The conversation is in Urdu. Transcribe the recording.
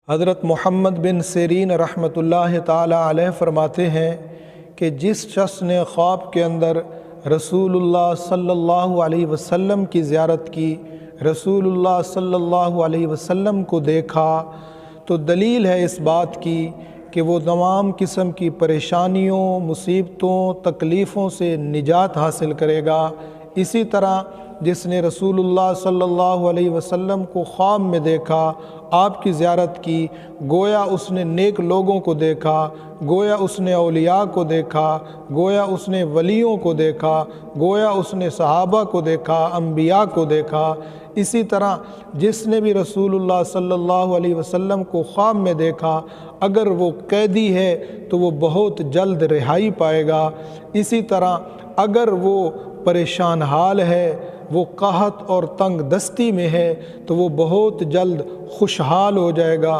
حضرت محمد بن سیرین رحمۃ اللہ تعالی علیہ فرماتے ہیں کہ جس شخص نے خواب کے اندر رسول اللہ صلی اللہ علیہ وسلم کی زیارت کی، رسول اللہ صلی اللہ علیہ وسلم کو دیکھا، تو دلیل ہے اس بات کی کہ وہ تمام قسم کی پریشانیوں، مصیبتوں، تکلیفوں سے نجات حاصل کرے گا۔ اسی طرح جس نے رسول اللہ صلی اللہ علیہ وسلم کو خواب میں دیکھا، آپ کی زیارت کی، گویا اس نے نیک لوگوں کو دیکھا، گویا اس نے اولیاء کو دیکھا، گویا اس نے ولیوں کو دیکھا، گویا اس نے صحابہ کو دیکھا، انبیاء کو دیکھا۔ اسی طرح جس نے بھی رسول اللہ صلی اللہ علیہ وسلم کو خواب میں دیکھا، اگر وہ قیدی ہے تو وہ بہت جلد رہائی پائے گا۔ اسی طرح اگر وہ پریشان حال ہے، وہ قحط اور تنگ دستی میں ہے، تو وہ بہت جلد خوشحال ہو جائے گا۔